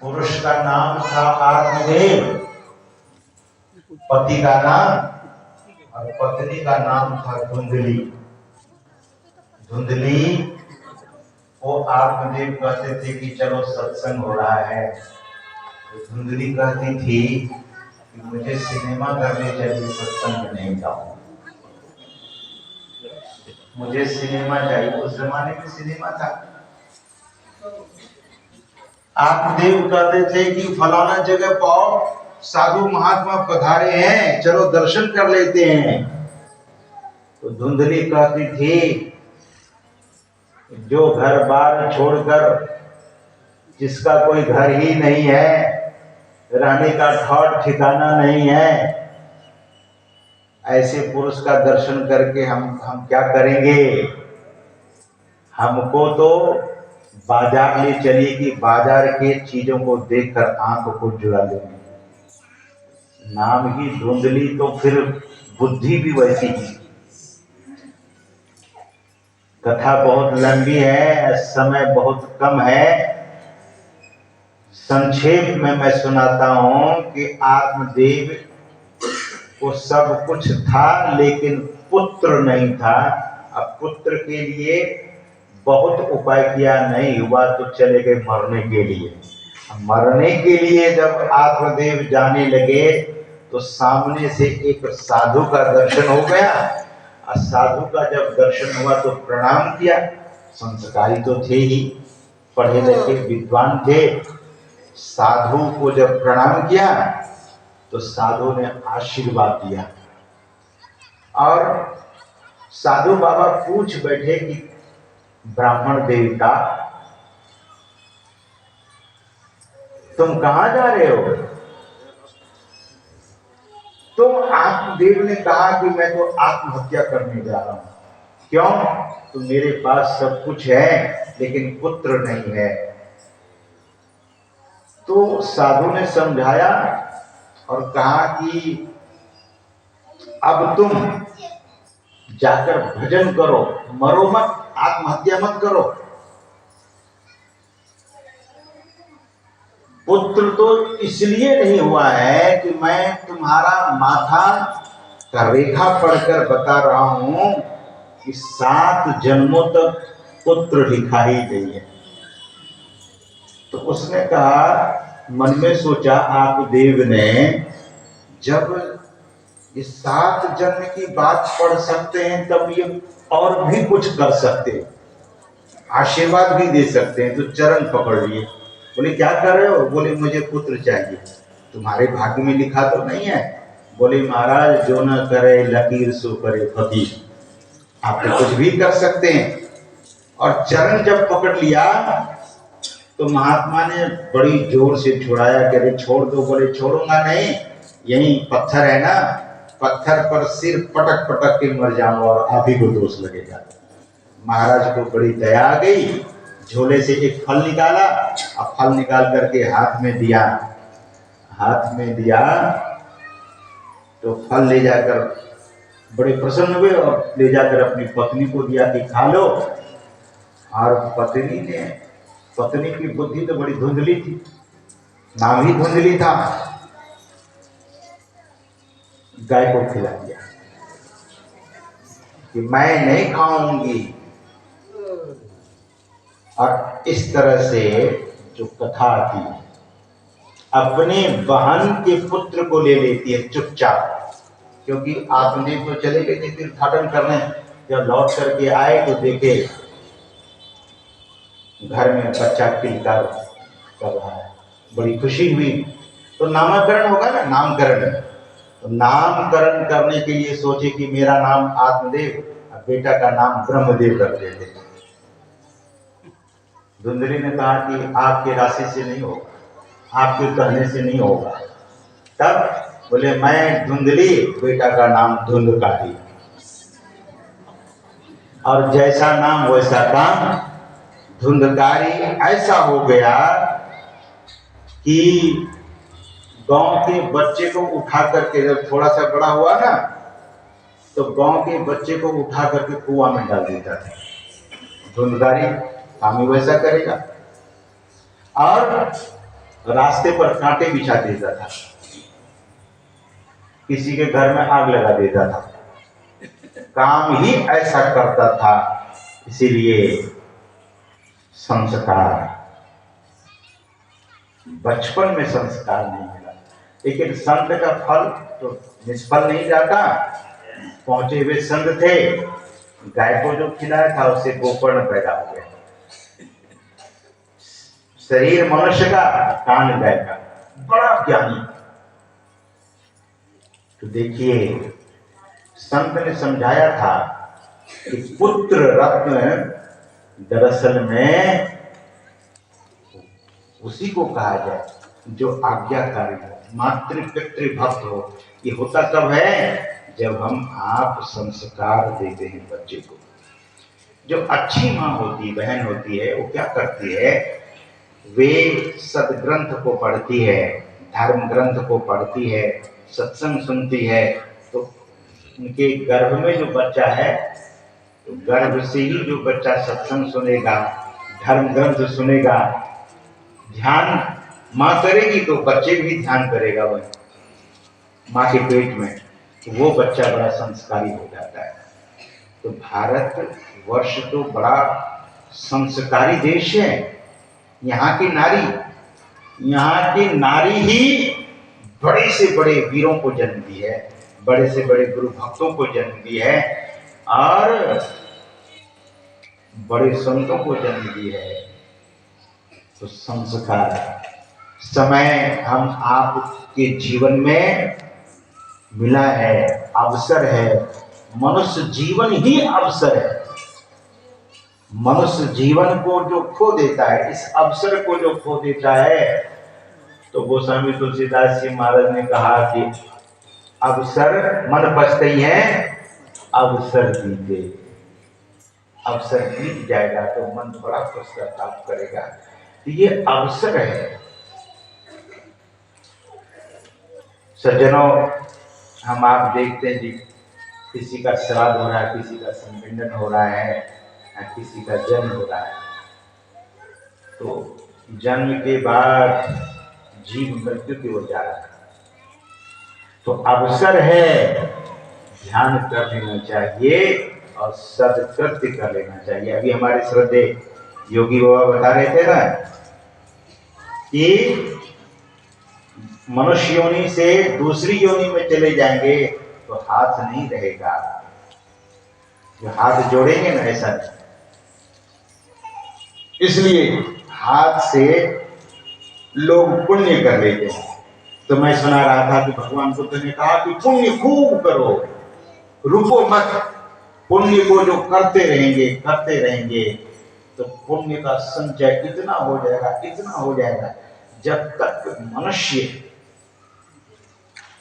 पुरुष का नाम था आत्मदेव, पति का नाम, और पत्नी का नाम था धुंधली। धुंधली वो आत्मदेव कहते थे कि चलो सत्संग हो रहा है, तो धुंधली कहती थी कि मुझे सिनेमा घर में चलिए, सत्संग में नहीं जाऊं, मुझे सिनेमा चाहिए। उस जमाने में सिनेमा था। आत्मदेव कहते थे कि फलाना जगह पाओ, साधु महात्मा पधारे हैं, चलो दर्शन कर लेते हैं। तो धुंधली कहती थी जो घर बार छोड़कर, जिसका कोई घर ही नहीं है, रहने का ठौर ठिकाना नहीं है, ऐसे पुरुष का दर्शन करके हम क्या करेंगे? हमको तो बाजार ले चलिए कि बाजार के चीजों को देखकर आंखों को जुड़ा लेंगे। नाम ही धुंधली तो फिर बुद्धि भी वैसी ही। कथा बहुत लंबी है, समय बहुत कम है। संक्षेप में मैं सुनाता हूं कि आत्मदेव को सब कुछ था, लेकिन पुत्र नहीं था। अब पुत्र के लिए बहुत उपाय किया, नहीं हुआ तो चले गए मरने के लिए। मरने के लिए जब आत्मदेव जाने लगे तो सामने से एक साधु का दर्शन हो गया। और साधु का जब दर्शन हुआ तो प्रणाम किया। संस्कारी तो थे ही, पढ़े लिखे विद्वान थे। साधु को जब प्रणाम किया तो साधु ने आशीर्वाद दिया, और साधु बाबा पूछ बैठे कि ब्राह्मण देवता तुम कहां जा रहे हो? तो आत्मदेव ने कहा कि मैं तो आत्महत्या करने जा रहा हूं। क्यों? तो मेरे पास सब कुछ है लेकिन पुत्र नहीं है। तो साधु ने समझाया और कहा कि अब तुम जाकर भजन करो, मरो मत, आत्महत्या मत करो। पुत्र तो इसलिए नहीं हुआ है कि मैं तुम्हारा माथा का रेखा पढ़कर बता रहा हूं कि 7 जन्मों तक पुत्र लिखा ही नहीं है। तो उसने कहा, मन में सोचा आत्मदेव ने, जब ये 7 जन्म की बात पढ़ सकते हैं तब ये और भी कुछ कर सकते, आशीर्वाद भी दे सकते हैं। तो चरण पकड़ लिए। बोले क्या कर रहे हो? बोले मुझे पुत्र चाहिए। तुम्हारे भाग्य में लिखा तो नहीं है? बोले महाराज जो न करे लकीर सो करे फकीर, आप तो कुछ भी कर सकते हैं। और चरण जब पकड़ लिया तो महात्मा ने बड़ी जोर से छुड़ाया कि अरे छोड़ दो। बोले छोड़ूंगा नहीं, यही पत्थर है ना, पत्थर पर सिर पटक पटक के मर जाऊंगा और आप ही को दोष लगेगा। महाराज को बड़ी दया आ गई, झोले से एक फल निकाला और फल निकाल करके हाथ में दिया। हाथ में दिया तो फल ले जाकर बड़े प्रसन्न हुए और ले जाकर अपनी पत्नी को दिया कि खा लो। और पत्नी की बुद्धि तो बड़ी धुंधली थी, नाम ही धुंधली था। गाय को खिला दिया कि मैं नहीं खाऊंगी। और इस तरह से जो कथा आती है, अपने बहन के पुत्र को ले लेती है चुपचाप, क्योंकि आत्मदेव तो चले गए थे तीर्थाटन करने। जब लौट करके आए तो देखे घर में बच्चा किलकार कर रहा है, बड़ी खुशी हुई। तो नामकरण होगा ना, नामकरण। तो नामकरण करने के लिए सोचे कि मेरा नाम आत्मदेव और बेटा का नाम ब्रह्मदेव रख देते। धुंधली ने कहा कि आपके राशि से नहीं होगा, आपके कहने से नहीं होगा। तब बोले मैं धुंधली, बेटा का नाम धुंधकारी। और जैसा नाम वैसा काम, धुंधकारी ऐसा हो गया कि गांव के बच्चे को उठा करके, जब थोड़ा सा बड़ा हुआ ना, तो गांव के बच्चे को उठा करके कुआं में डाल देता था। धुंधकारी काम ही वैसा करेगा। और रास्ते पर कांटे बिछा देता था, किसी के घर में आग लगा देता था, काम ही ऐसा करता था। इसीलिए संस्कार, बचपन में संस्कार नहीं मिला, लेकिन संत का फल तो निष्फल नहीं जाता। पहुंचे हुए संत थे, गाय को जो खिलाया था उससे गोकर्ण पैदा हो गया। शरीर मनुष्य का, कान गाय का, बड़ा ज्ञानी। तो देखिए, संत ने समझाया था कि पुत्र रत्न दरअसल में उसी को कहा जाए जो आज्ञाकारी हो, मातृ पितृ भक्त हो। ये होता कब है? जब हम आप संस्कार देते हैं बच्चे को। जो अच्छी माँ होती, बहन होती है, वो क्या करती है? वे सदग्रंथ को पढ़ती है, धर्म ग्रंथ को पढ़ती है, सत्संग सुनती है। तो उनके गर्भ में जो बच्चा है, तो गर्भ से ही जो बच्चा सत्संग सुनेगा, धर्म ग्रंथ सुनेगा, ध्यान माँ करेगी तो बच्चे भी ध्यान करेगा। वही माँ के पेट में, तो वो बच्चा बड़ा संस्कारी हो जाता है। तो भारत वर्ष तो बड़ा संस्कारी देश है। यहाँ की नारी ही बड़े से बड़े वीरों को जन्म दी है, बड़े से बड़े गुरु भक्तों को जन्म दी है, और बड़े संतों को जन्म दी है। तो संस्कार, समय हम आपके जीवन में मिला है, अवसर है। मनुष्य जीवन ही अवसर है। मनुष्य जीवन को जो खो देता है, इस अवसर को जो खो देता है, तो गोस्वामी तुलसीदास जी महाराज ने कहा कि अवसर मन पछताई है, अवसर बीते। अवसर बीत जाएगा तो मन बड़ा पश्चाताप करेगा। तो ये अवसर है। सज्जनों, हम आप देखते हैं जी, किसी का श्राद्ध हो रहा है, किसी का संपिंडन हो रहा है, किसी का जन्म हो रहा है। तो जन्म के बाद जीव मृत्यु की ओर जा रहा है। तो अवसर है, ध्यान कर लेना चाहिए और सदकृत्य कर लेना चाहिए। अभी हमारे श्रद्धे योगी बाबा बता रहे थे ना कि मनुष्य योनि से दूसरी योनि में चले जाएंगे तो हाथ नहीं रहेगा। जो हाथ जोड़ेंगे ना, ऐसा नहीं। इसलिए हाथ से लोग पुण्य कर लेते हैं। तो मैं सुना रहा था कि भगवान बुद्ध ने कहा कि पुण्य खूब करो, रुको मत। पुण्य को जो करते रहेंगे तो पुण्य का संचय इतना हो जाएगा। जब तक मनुष्य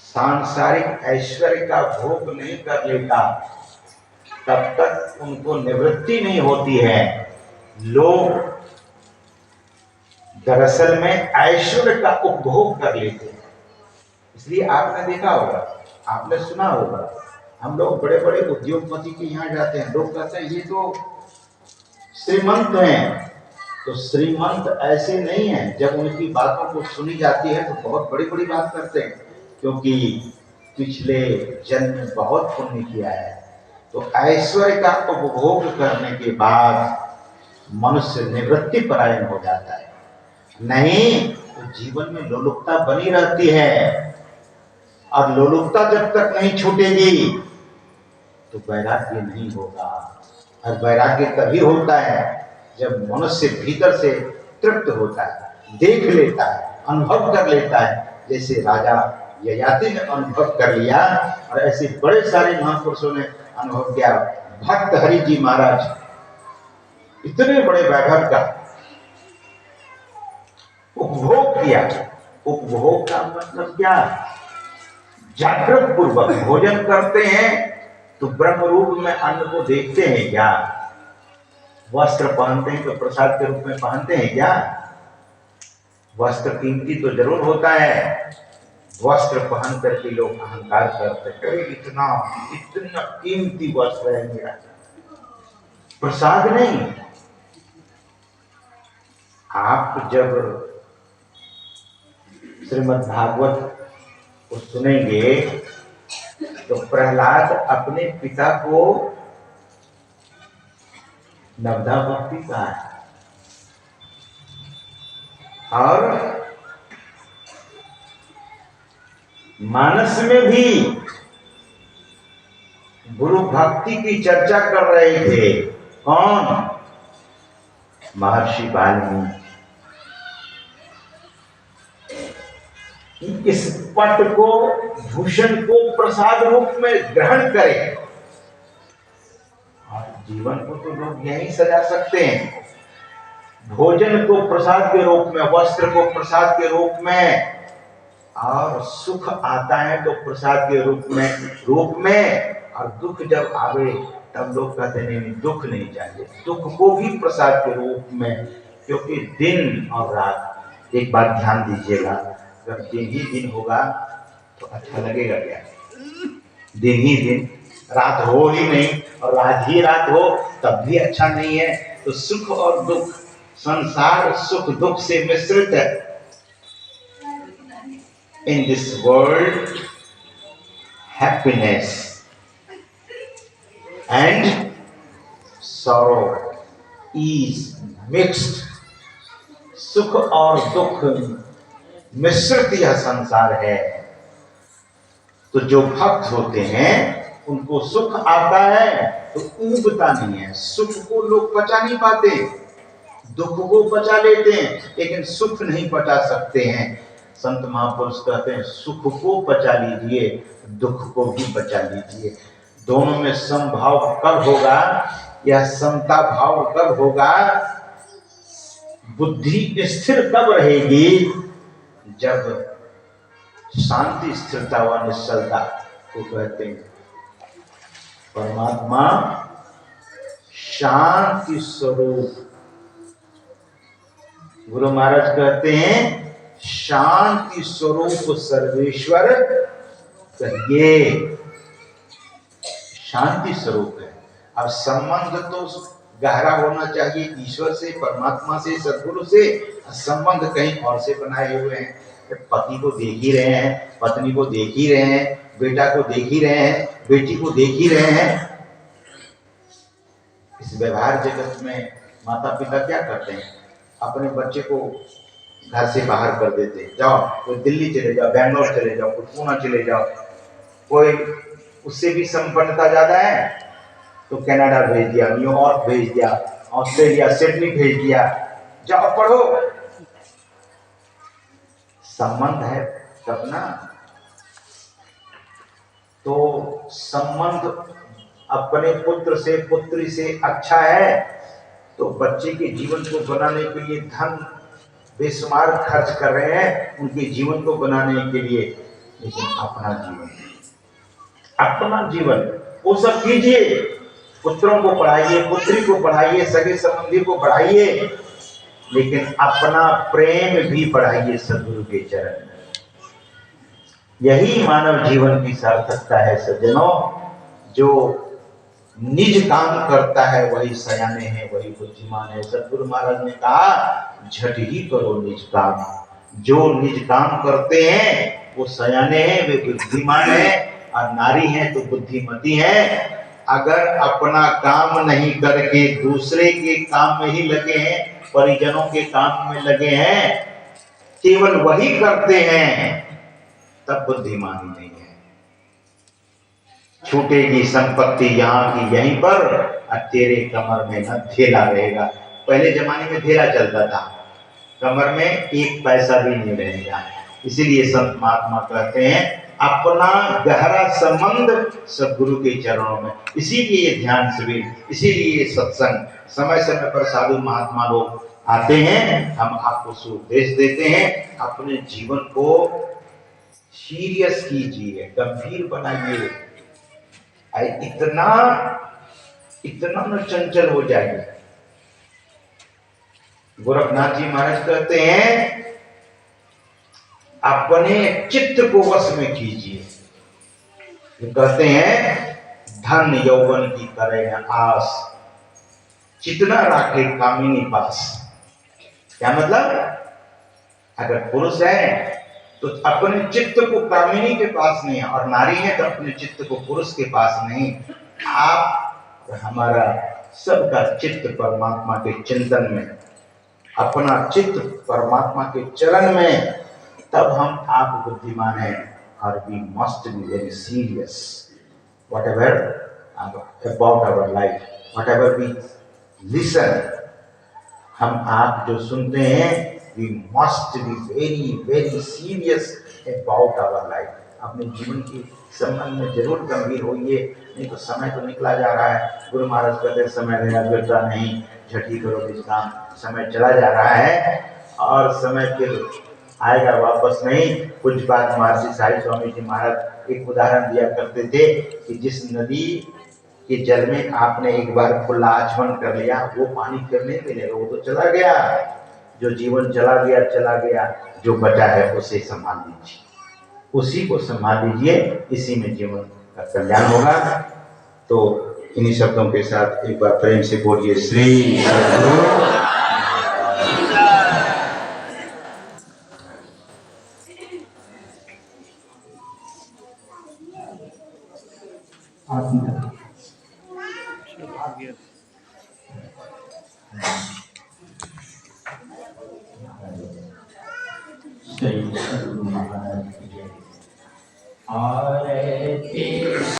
सांसारिक ऐश्वर्य का भोग नहीं कर लेता, तब तक उनको निवृत्ति नहीं होती है। लोग दरअसल में ऐश्वर्य का उपभोग कर लेते हैं। इसलिए आपने देखा होगा, आपने सुना होगा, हम लोग बड़े बड़े उद्योगपति के यहाँ जाते हैं, लोग कहते हैं ये तो श्रीमंत हैं। तो श्रीमंत ऐसे नहीं हैं। जब उनकी बातों को सुनी जाती है तो बहुत बड़ी बड़ी बात करते हैं, क्योंकि पिछले जन्म में बहुत पुण्य किया है। तो ऐश्वर्य का उपभोग करने के बाद मनुष्य निवृत्ति परायण हो जाता है। नहीं तो जीवन में लोलुपता बनी रहती है, और लोलुपता जब तक नहीं छूटेगी तो वैराग्य नहीं होगा। और वैराग्य तभी होता है जब मनुष्य भीतर से तृप्त होता है, देख लेता है, अनुभव कर लेता है। जैसे राजा ययाति ने अनुभव कर लिया, और ऐसे बड़े सारे महापुरुषों ने अनुभव किया। भक्त हरि जी महाराज इतने बड़े वैभव का उपभोग किया। उपभोग का मतलब क्या? जागृत पूर्वक भोजन करते हैं तो ब्रह्म रूप में अन्न को देखते हैं क्या? वस्त्र पहनते हैं तो प्रसाद के रूप में पहनते हैं क्या? वस्त्र कीमती तो जरूर होता है। वस्त्र पहन करके लोग अहंकार करते हैं, इतना कीमती वस्त्र है मेरा। प्रसाद नहीं। आप जब श्रीमद् भागवत को सुनेंगे तो प्रहलाद अपने पिता को नवधा भक्ति कहा है और मानस में भी गुरु भक्ति की चर्चा कर रहे थे। कौन? महर्षि वाल्मीकि। इस पट को, भूषण को प्रसाद रूप में ग्रहण करें। और जीवन को तो लोग यही सजा सकते हैं। भोजन को प्रसाद के रूप में, वस्त्र को प्रसाद के रूप में, और सुख आता है तो प्रसाद के रूप में, और दुख जब आवे तब लोग कहते नहीं, दुख नहीं चाहिए। दुख को भी प्रसाद के रूप में, क्योंकि दिन और रात, एक बात ध्यान दीजिएगा, जब दिन ही दिन होगा तो अच्छा लगेगा क्या? दिन ही दिन, रात हो ही नहीं और रात ही रात हो तब भी अच्छा नहीं है। तो सुख और दुख, संसार सुख दुख से मिश्रित है। In this world, happiness and sorrow is mixed. सुख और दुख मिश्रित यह संसार है। तो जो भक्त होते हैं उनको सुख आता है तो ऊबता नहीं है। सुख को लोग पचा नहीं पाते, दुख को पचा लेते हैं, लेकिन सुख नहीं पचा सकते हैं। संत महापुरुष कहते हैं सुख को पचा लीजिए, दुख को भी पचा लीजिए। दोनों में समभाव कब होगा, यह समता भाव कब होगा, बुद्धि स्थिर कब रहेगी, जब शांति स्थिरता व निश्चलता को कहते हैं। परमात्मा शांति स्वरूप। गुरु महाराज कहते हैं शांति स्वरूप सर्वेश्वर कहिए। शांति स्वरूप है। अब संबंध तो गहरा होना चाहिए ईश्वर से, परमात्मा से, सदगुरु से। संबंध कहीं और से बनाए हुए हैं। पति को देख ही रहे हैं, पत्नी को देख ही रहे हैं, बेटा को देख ही रहे हैं, बेटी को देख ही रहे हैं। इस व्यवहार जगत में माता पिता क्या करते हैं, अपने बच्चे को घर से बाहर कर देते। जाओ, कोई दिल्ली चले जाओ, बैंगलोर चले जाओ, कोई पूना चले जाओ। कोई उससे भी संपन्नता ज्यादा है तो कनाडा भेज दिया, न्यूयॉर्क भेज दिया, ऑस्ट्रेलिया सिडनी भेज दिया, जाओ पढ़ो। संबंध है तब ना। तो संबंध अपने पुत्र से, पुत्री से अच्छा है तो बच्चे के जीवन को बनाने के लिए धन बेशुमार खर्च कर रहे हैं उनके जीवन को बनाने के लिए। लेकिन अपना जीवन वो सब कीजिए। पुत्रों को पढ़ाइए, पुत्री को पढ़ाइए, सगे संबंधी को पढ़ाइए, लेकिन अपना प्रेम भी बढ़ाइए सद्गुरु के चरण में। यही मानव जीवन की सार्थकता है सज्जनों। जो निज काम करता है वही सयाने है, वही बुद्धिमान है। सद्गुरु महाराज ने कहा झट ही करो निज काम। जो निज काम करते हैं वो सयाने हैं, वे बुद्धिमान हैं, और नारी हैं तो बुद्धिमती हैं। अगर अपना काम नहीं करके दूसरे के काम में ही लगे हैं, परिजनों के काम में लगे हैं, केवल वही करते हैं, तब बुद्धिमानी नहीं है। छूटेगी संपत्ति यहाँ की यहीं पर, और तेरे कमर में न धेला रहेगा। पहले जमाने में धेला चलता था, कमर में एक पैसा भी नहीं रहेगा। इसीलिए संत महात्मा कहते हैं अपना गहरा संबंध सद्गुरु के चरणों में। इसीलिए ध्यान शिविर, इसीलिए सत्संग, समय समय पर साधु महात्मा लोग आते हैं, हम आपको सुपदेश देते हैं। अपने जीवन को सीरियस कीजिए, गंभीर बनाइए। इतना न चंचल हो जाइए। गोरखनाथ जी महाराज कहते हैं अपने चित्त को वश में कीजिए। कहते हैं धन यौवन की करे न आस, चितना राखे कामिनी पास। क्या मतलब? अगर पुरुष है तो अपने चित्त को कामिनी के पास नहीं है, और नारी है तो अपने चित्त को पुरुष के पास नहीं। आप हमारा सबका चित्त परमात्मा के चिंतन में, अपना चित्त परमात्मा के चरण में, तब हम आप बुद्धिमान हैं। और we must be very serious whatever about our life, whatever we listen, हम आप जो सुनते हैं, we must be very very serious about our life। अपने जीवन के संबंध में जरूर गंभीर होइए, नहीं तो समय तो निकला जा रहा है। गुरु महाराज कहते समय रहना गिरता नहीं, झटी करो विश्राम। समय चला जा रहा है और समय फिर आएगा वापस नहीं। कुछ बात महर्षि साई स्वामी जी महाराज एक उदाहरण दिया करते थे कि जिस नदी के जल में आपने एक बार खुला आचमन कर लिया, वो पानी फिर नहीं मिलेगा, वो तो चला गया। जो जीवन चला गया, जो बचा है उसे संभाल लीजिए, उसी को संभाल लीजिए, इसी में जीवन का कल्याण होगा। तो इन्हीं शब्दों के साथ एक बार प्रेम से बोलिए श्री सद्गुरु। सही सद्गुरु महाराज की जय।